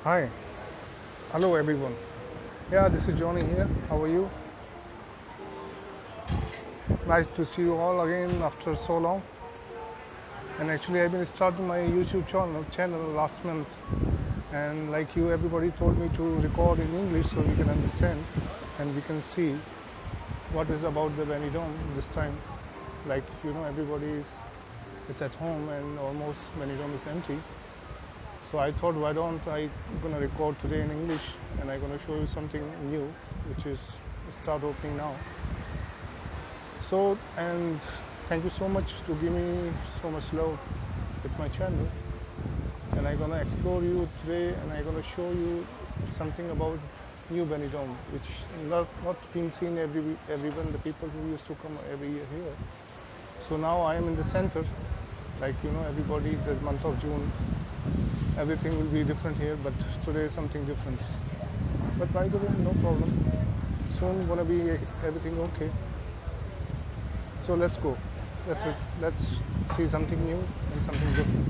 Hi, hello everyone. Yeah, this is Johnny here. How are you? Nice to see you all again after so long. And actually, I've been starting my YouTube channel last month, and like you, everybody told me to record in English so we can understand and we can see what is about the Benidorm this time. Like everybody is at home and almost Benidorm is empty. So I thought, why don't I gonna record today in English, and I'm gonna show you something new, which is start opening now. So, and thank you so much to give me so much love with my channel. And I'm gonna explore you today, and I'm gonna show you something about New Benidorm, which not been seen everyone, the people who used to come every year here. So now I am in the center, like everybody. The month of June, everything will be different here, but today is something different. But by the way, no problem. Soon gonna be everything okay. So let's go. Let's see something new and something different.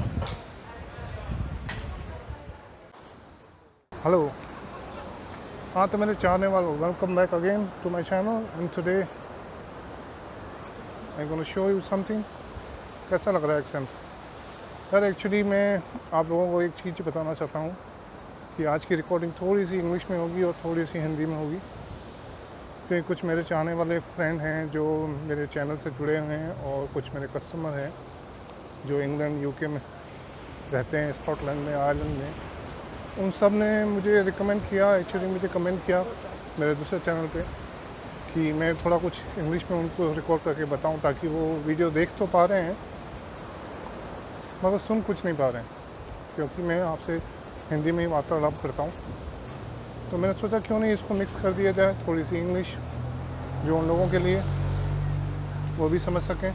Hello. हाँ तो मेरे चाहने वालों, welcome back again to my channel, and today I'm gonna show you something. कैसा लग रहा है accent? यार एक्चुअली मैं आप लोगों को एक चीज़ बताना चाहता हूँ कि आज की रिकॉर्डिंग थोड़ी सी इंग्लिश में होगी और थोड़ी सी हिंदी में होगी, क्योंकि कुछ मेरे चाहने वाले फ्रेंड हैं जो मेरे चैनल से जुड़े हुए हैं, और कुछ मेरे कस्टमर हैं जो इंग्लैंड यूके में रहते हैं, स्कॉटलैंड में, आयरलैंड में। उन सब ने मुझे रिकमेंड किया, एक्चुअली मुझे कमेंट किया मेरे दूसरे चैनल पे कि मैं थोड़ा कुछ इंग्लिश में उनको रिकॉर्ड करके बताऊं, ताकि वो वीडियो देख तो पा रहे हैं मगर सुन कुछ नहीं पा रहे हैं, क्योंकि मैं आपसे हिंदी में ही वार्तालाप करता हूँ। तो मैंने सोचा क्यों नहीं इसको मिक्स कर दिया जाए, थोड़ी सी इंग्लिश जो उन लोगों के लिए वो भी समझ सकें,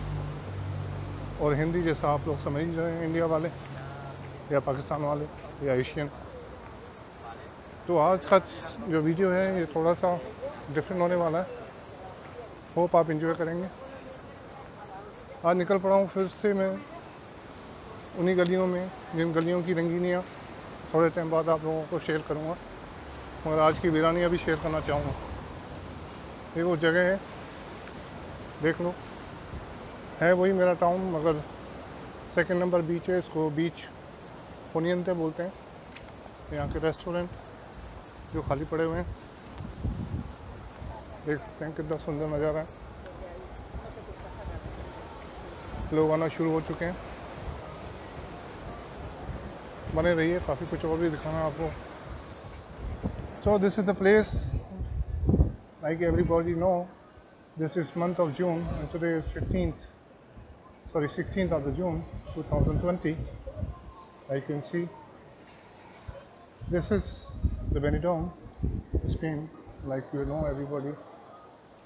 और हिंदी जैसा आप लोग समझ रहे हैं, इंडिया वाले या पाकिस्तान वाले या एशियन। तो आज का जो वीडियो है ये थोड़ा सा डिफरेंट होने वाला है, होप आप इंजॉय करेंगे। आज निकल पड़ा हूँ फिर से मैं उन्हीं गलियों में, जिन गलियों की रंगीनियाँ थोड़े टाइम बाद आप लोगों को शेयर करूँगा, मगर आज की वीरानियाँ भी शेयर करना चाहूँगा। ये वो जगह है, देख लो, है वही मेरा टाउन, मगर सेकंड नंबर बीच है, इसको बीच पोनियंते बोलते हैं। यहाँ के रेस्टोरेंट जो खाली पड़े हुए हैं, देखते हैं कितना सुंदर नज़ारा है। लोग आना शुरू हो चुके हैं, बने रहिए, काफ़ी कुछ और भी दिखाना आपको। So this is the place, like everybody know, this is month of June and today is 16th of the June 2020. Like you can see, this is the Benidorm, Spain. Like everybody,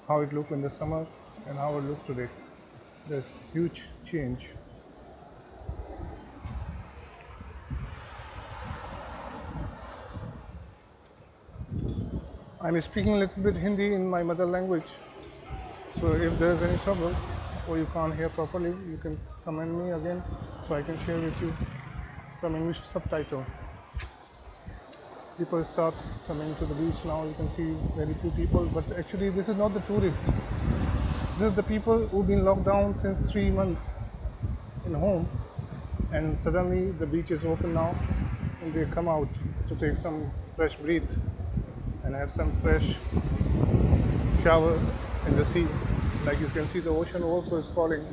how it looked in the summer and how it looks today. There's huge change. I'm speaking a little bit Hindi in my mother language, so if there's any trouble or you can't hear properly, you can comment me again so I can share with you some English subtitle. People start coming to the beach now. You can see very few people, but actually this is not the tourists. This is the people who've been locked down since 3 months in home, and suddenly the beach is open now, and they come out to take some fresh breath and have some fresh shower in the sea. Like you can see, the ocean also is calling.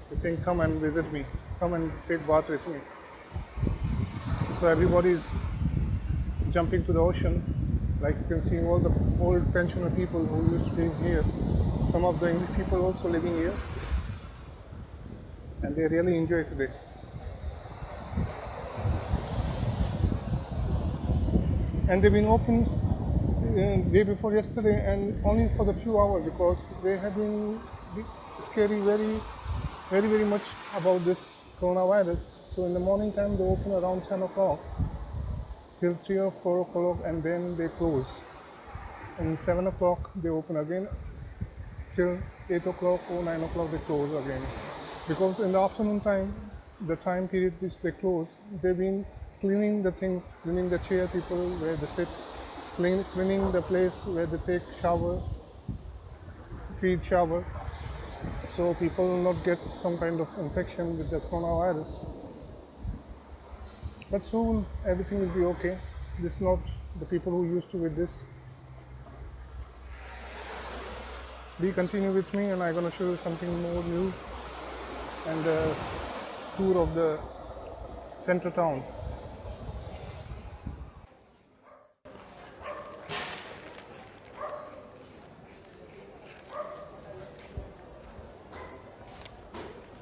It's saying, come and visit me, come and take bath with me. So everybody is jumping to the ocean. Like you can see, all the old pensioner people who used to live here, some of the English people also living here, and they really enjoy today. And they've been open day before yesterday, and only for the few hours, because they have been scaring very much about this coronavirus. So in the morning time they open around 10 o'clock till 3 or 4 o'clock, and then they close. And 7 o'clock they open again till 8 o'clock or 9 o'clock they close again. Because in the afternoon time, the time period which they close, they've been cleaning the things, cleaning the chair people where they sit, cleaning the place where they take shower, feed shower, so people will not get some kind of infection with the coronavirus. But soon everything will be okay. This is not the people who used to with this. Be continue with me and I'm gonna show you something more new and a tour of the center town.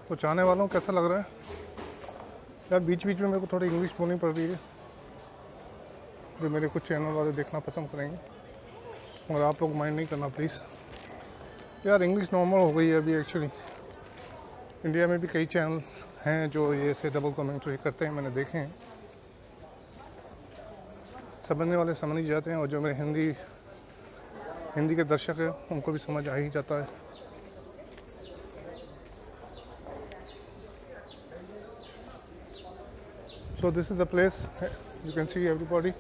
तो चाहने वालों कैसा लग रहा है यार? बीच बीच में मेरे को थोड़ी इंग्लिश बोलनी पड़ रही है जो मेरे कुछ चैनल वाले देखना पसंद करेंगे, और आप लोग माइंड नहीं करना प्लीज़ यार। इंग्लिश नॉर्मल हो गई है अभी एक्चुअली। इंडिया में भी कई चैनल हैं जो ये ऐसे डबल कमेंट्री करते हैं, मैंने देखे हैं। समझने वाले समझ ही जाते हैं, और जो मेरे हिंदी के दर्शक हैं उनको भी समझ आ ही जाता है। So this is the place, you can see everybody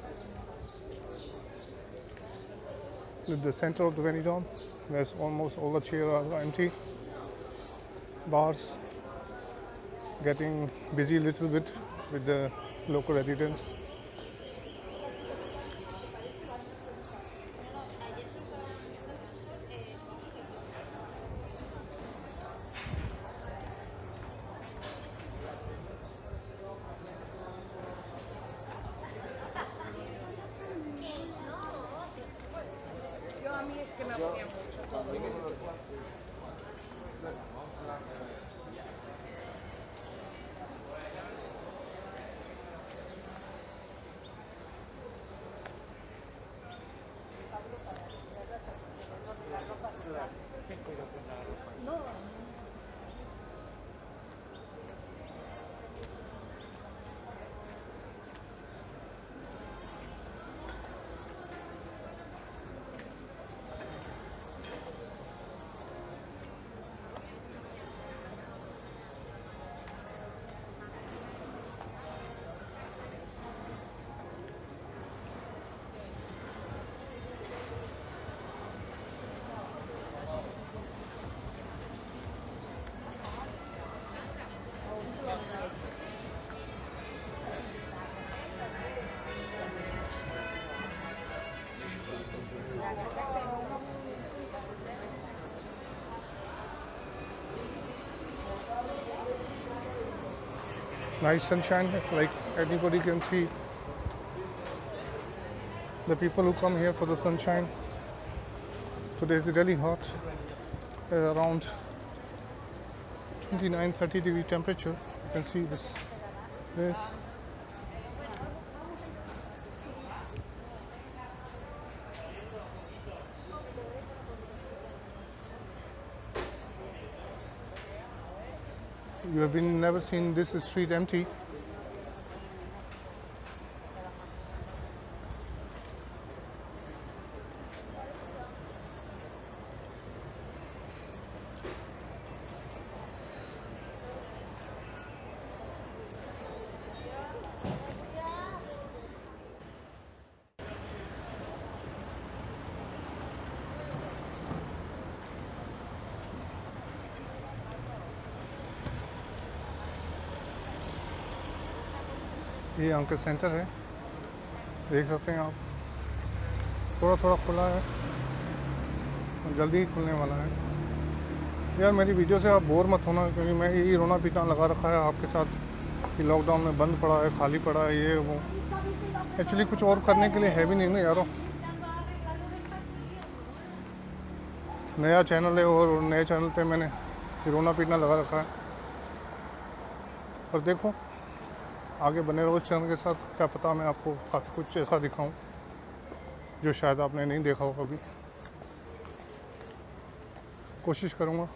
at the center of the Benidorm. There's almost all the chairs are empty. Bars getting busy a little bit with the local residents. Nice sunshine, like anybody can see the people who come here for the sunshine. Today is really hot, around 29-30 degree temperature. You can see this. You have never seen this street empty. ये यहाँ के centre है, देख सकते हैं आप। थोड़ा थोड़ा खुला है और जल्दी ही खुलने वाला है। यार मेरी वीडियो से आप बोर मत होना, क्योंकि मैं यही रोना पीटना लगा रखा है आपके साथ कि लॉकडाउन में बंद पड़ा है, खाली पड़ा है, ये वो। एक्चुअली कुछ और करने के लिए है भी नहीं ना यारों। नया चैनल है और नए चैनल पे मैंने रोना पीटना लगा रखा है। पर देखो आगे बने रहो इस चैनल के साथ, क्या पता मैं आपको काफ़ी कुछ ऐसा दिखाऊं जो शायद आपने नहीं देखा हो कभी। कोशिश करूँगा।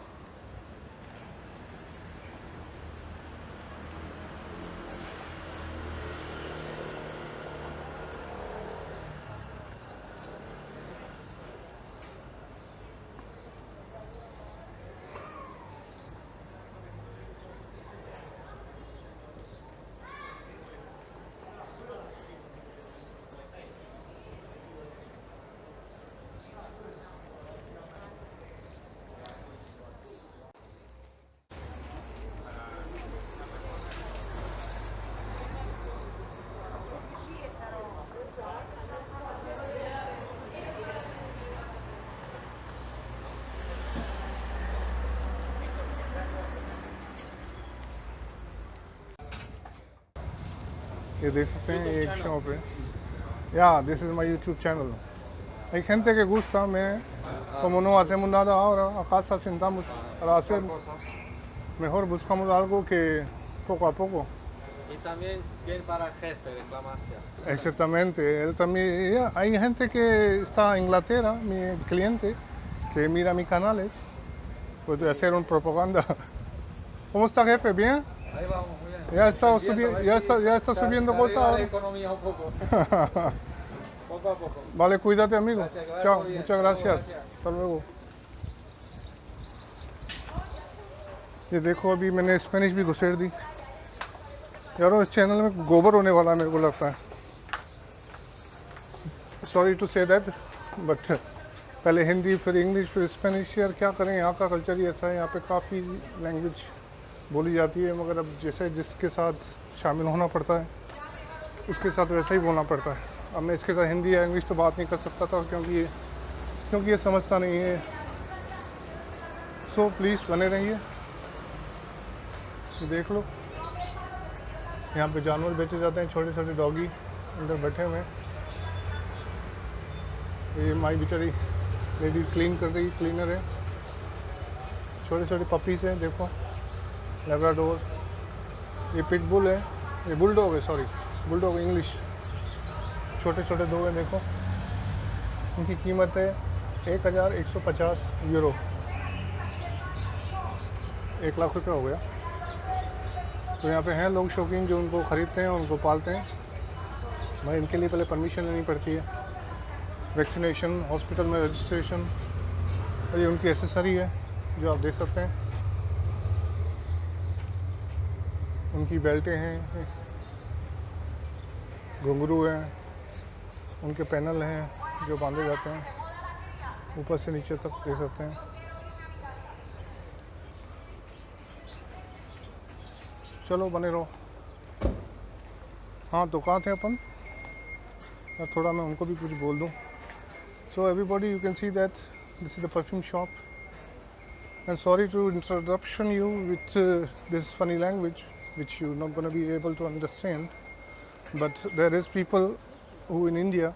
ये देख सकते हैं ये एक शॉप है। या this is my YouTube channel. Hay gente que gusta, como no hacemos nada ahora, a casa sentamos para hacer, mejor buscamos algo que poco a poco. Y también bien para el jefe de Clamacia. Exactamente, él también, hay gente que está en Inglaterra, mi cliente, que mira mis canales, puede hacer una propaganda. ¿Cómo está, jefe? ¿Bien? Ahí vamos, muy bien. Ya está subiendo cosas la ahora. economía un poco. Poco a poco. Vale, cuídate, amigo. Gracias, que vaya Chao, todo bien. muchas gracias. Hasta luego. ये देखो अभी मैंने Spanish भी घुसेड़ दी यार, इस channel में गोबर होने वाला मेरे को लगता है। Sorry to say that, but पहले हिंदी फिर इंग्लिश फिर स्पेनिश, यार क्या करें, यहाँ का कल्चर ही ऐसा है, यहाँ पे काफ़ी लैंग्वेज बोली जाती है, मगर अब जैसे जिसके साथ शामिल होना पड़ता है उसके साथ वैसा ही बोलना पड़ता है। अब मैं इसके साथ हिंदी या इंग्लिश तो बात नहीं कर सकता था क्योंकि ये समझता नहीं है। सो प्लीज़ बने रहिए। देख लो यहाँ पे जानवर बेचे जाते हैं, छोटे छोटे डॉगी अंदर बैठे हुए हैं। ये माई बेचारी लेडीज क्लीन कर रही, क्लीनर है। छोटे छोटे पपीज़ हैं, देखो लैब्राडोर, ये पिटबुल है, ये बुलडॉग है, सॉरी बुलडॉग इंग्लिश। छोटे छोटे दो हैं, देखो इनकी कीमत है 1150 यूरो, 1 लाख रुपये हो गया। तो यहाँ पे हैं लोग शौकीन जो उनको ख़रीदते हैं और उनको पालते हैं। भाई इनके लिए पहले परमिशन लेनी पड़ती है, वैक्सीनेशन, हॉस्पिटल में रजिस्ट्रेशन, और ये उनकी एसेसरी है जो आप देख सकते हैं। उनकी बेल्टें हैं, घुंघरू हैं, उनके पैनल हैं जो बांधे जाते हैं, ऊपर से नीचे तक देख सकते हैं। चलो बने रहो। हाँ तो कहाँ थे अपन, थोड़ा मैं उनको भी कुछ बोल दूँ। So everybody, you can see that this is the perfume shop, and sorry to introduction you with this funny language which you're not going to be able to understand, but there is people who in India,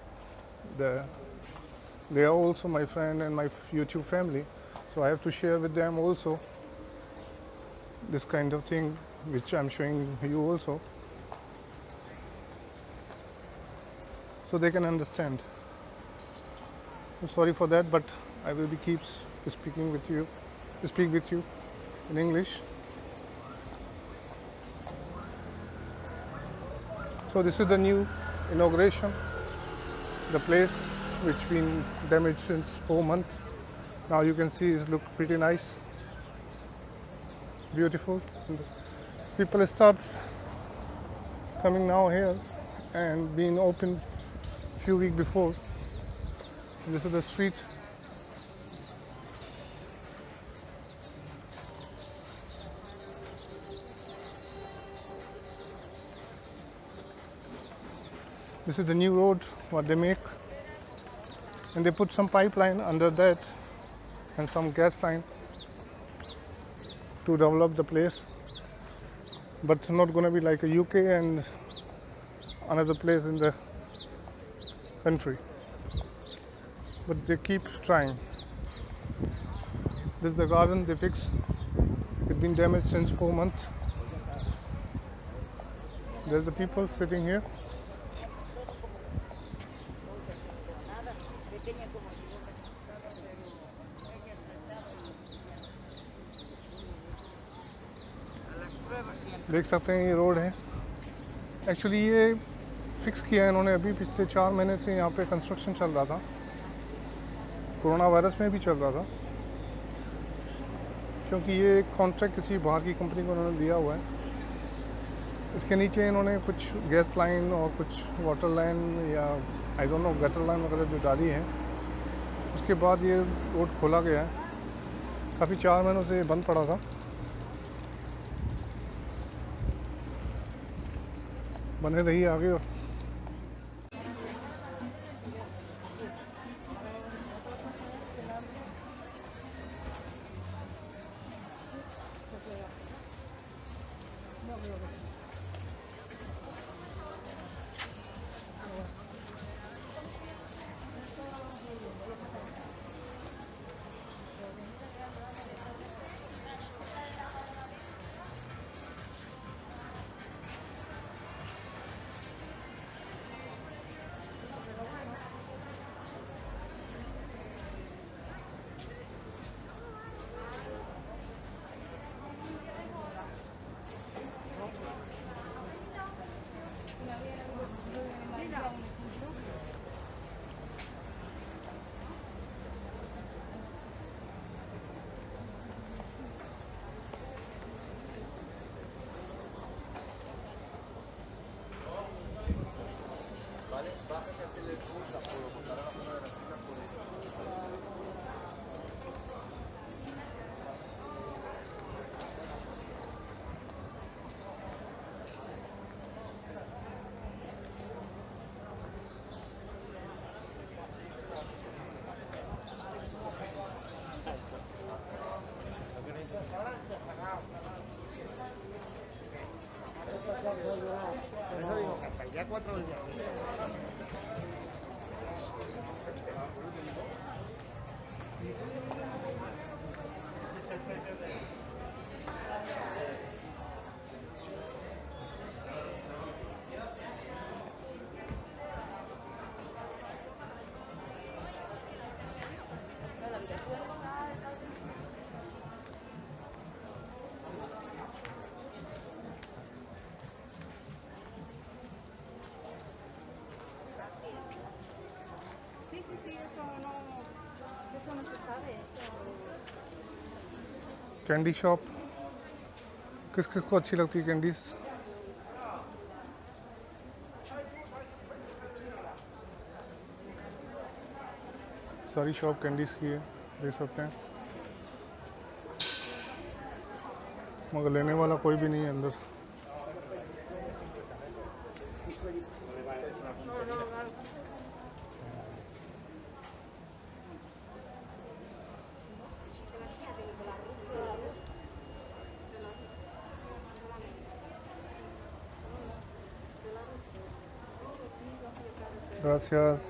they are also my friend and my YouTube family, so I have to share with them also this kind of thing which I'm showing you also, so they can understand. So sorry for that, but I will be speak with you in English. So this is the new inauguration, the place which been damaged since 4 months. Now you can see it look pretty nice, beautiful. And people starts coming now here and being opened few weeks before. This is the street. This is the new road what they make, and they put some pipeline under that and some gas line to develop the place, but it's not going to be like a UK and another place in the country, but they keep trying. This is the garden they fix. It's been damaged since 4 months. There's the people sitting here. देख सकते हैं ये road है। Actually ये fix किया है इन्होंने अभी, पिछले 4 महीने से यहाँ पे कंस्ट्रक्शन चल रहा था, कोरोना वायरस में भी चल रहा था, क्योंकि ये एक कॉन्ट्रैक्ट किसी बाहर की कंपनी को उन्होंने दिया हुआ है। इसके नीचे इन्होंने कुछ गैस लाइन और कुछ वाटर लाइन या I don't know gutter line वगैरह जो डाली है, उसके बाद ये रोड खोला गया है। काफ़ी 4 महीनों से ये बंद पड़ा था। बने रहिए आगे। Sí, sí, sí, eso no se sabe. Candy shop किस किस को अच्छी लगती है कैंडीज? सारी शॉप कैंडीज की है, देख सकते हैं, मगर लेने वाला कोई भी नहीं है अंदर। Gracias.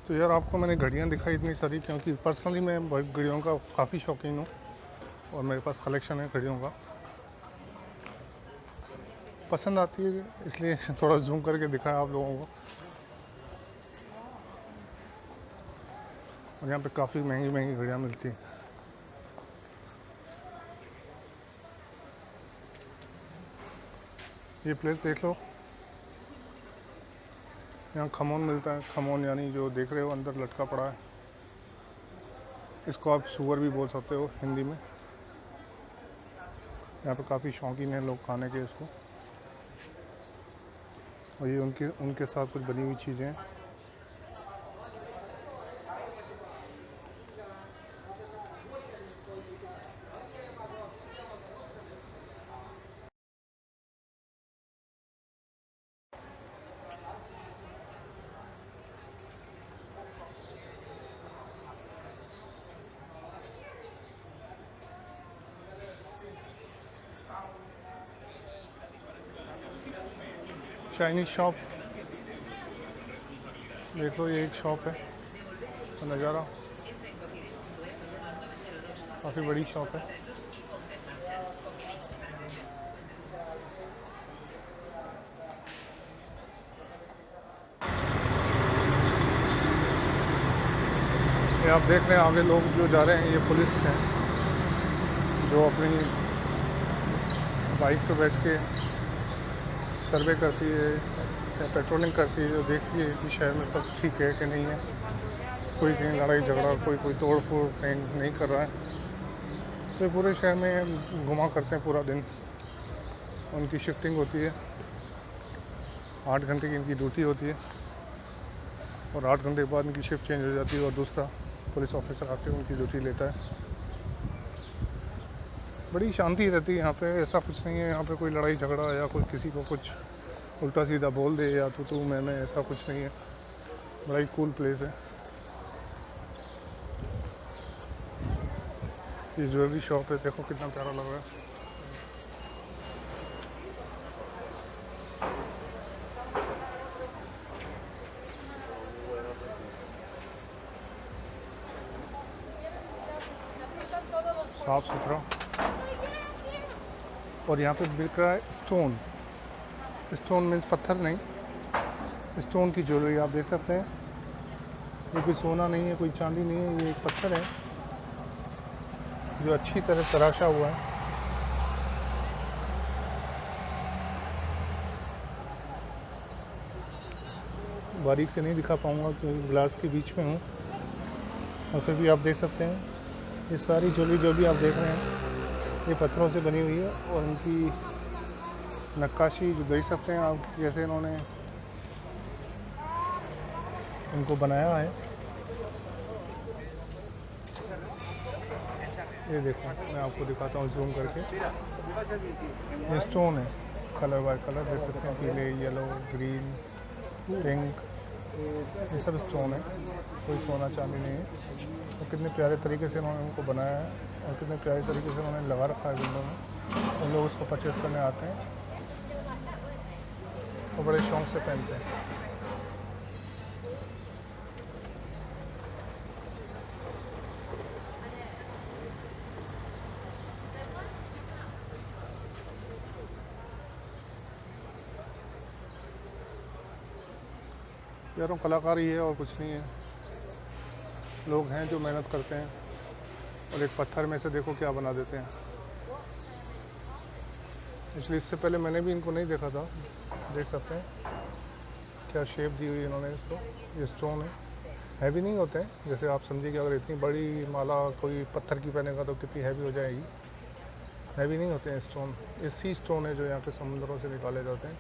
तो यार आपको मैंने घड़ियाँ दिखाई इतनी सारी, क्योंकि पर्सनली मैं घड़ियों का काफ़ी शौकीन हूँ और मेरे पास कलेक्शन है घड़ियों का। पसंद आती है इसलिए थोड़ा जूम करके दिखाया आप लोगों को। और यहाँ पे काफ़ी महंगी महंगी घड़ियाँ मिलती हैं। ये प्लेस देख लो, यहाँ खमोन मिलता है। खमोन यानी जो देख रहे हो अंदर लटका पड़ा है, इसको आप सुअर भी बोल सकते हो हिंदी में। यहाँ पे काफ़ी शौकीन हैं लोग खाने के इसको। और ये उनके साथ कुछ बनी हुई चीज़ें हैं। चाइनीज़ शॉप देख लो, ये एक शॉप है, तो नज़ारा काफ़ी बड़ी शॉप है। ये आप देख रहे हैं आगे लोग जो जा रहे हैं, ये पुलिस हैं जो अपनी बाइक पे बैठ के सर्वे करती है या पेट्रोलिंग करती है, जो देखती है कि शहर में सब ठीक है कि नहीं है, कोई कहीं लड़ाई झगड़ा, कोई तोड़ फोड़ कहीं नहीं कर रहा है। तो पूरे शहर में घुमा करते हैं पूरा दिन। उनकी शिफ्टिंग होती है, 8 घंटे की इनकी ड्यूटी होती है और 8 घंटे के बाद इनकी शिफ्ट चेंज हो जाती है और दूसरा पुलिस ऑफिसर आके उनकी ड्यूटी लेता है। बड़ी शांति रहती है यहाँ पे, ऐसा कुछ नहीं है यहाँ पे कोई लड़ाई झगड़ा या कोई किसी को कुछ उल्टा सीधा बोल दे या तू मैं, ऐसा कुछ नहीं है। बड़ा ही कूल प्लेस है। ये ज्वेलरी शॉप है, देखो कितना प्यारा लग रहा है। साफ सुथरा। और यहाँ पे बिक रहा है स्टोन। स्टोन मीन्स पत्थर नहीं, स्टोन की ज्वेलरी आप देख सकते हैं। ये कोई सोना नहीं है, कोई चांदी नहीं है, ये एक पत्थर है जो अच्छी तरह तराशा हुआ है। बारीक से नहीं दिखा पाऊँगा क्योंकि ग्लास के बीच में हूँ, और फिर भी आप देख सकते हैं ये सारी ज्वेलरी जो भी आप देख रहे हैं ये पत्थरों से बनी हुई है, और इनकी नक्काशी जो देख सकते हैं आप जैसे इन्होंने इनको बनाया है। ये देखो मैं आपको दिखाता हूँ जूम करके, ये स्टोन है कलर बाय कलर देख सकते हैं, पीले, येलो, ग्रीन, पिंक, ये सब स्टोन है, कोई सोना चांदी नहीं है। तो कितने प्यारे तरीके से इन्होंने उनको बनाया है और कितने प्यारे तरीके से उन्होंने लगा रखा है विंडो में, और लोग उसको परचेस करने आते हैं और बड़े शौक से पहनते हैं। यारों कलाकारी है और कुछ नहीं है, लोग हैं जो मेहनत करते हैं और एक पत्थर में से देखो क्या बना देते हैं। इसलिए इससे पहले मैंने भी इनको नहीं देखा था, देख सकते हैं क्या शेप दी हुई है इन्होंने इसको। ये स्टोन है, हैवी नहीं होते हैं, जैसे आप समझिए कि अगर इतनी बड़ी माला कोई पत्थर की पहनेगा तो कितनी हैवी हो जाएगी, हैवी नहीं होते हैं स्टोन। ये सी स्टोन है जो यहाँ के समुद्रों से निकाले जाते हैं।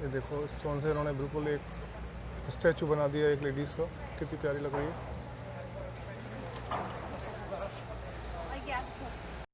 ये देखो स्टोन से इन्होंने बिल्कुल एक स्टैचू बना दिया एक लेडीज़ का, कितनी प्यारी लग रही है।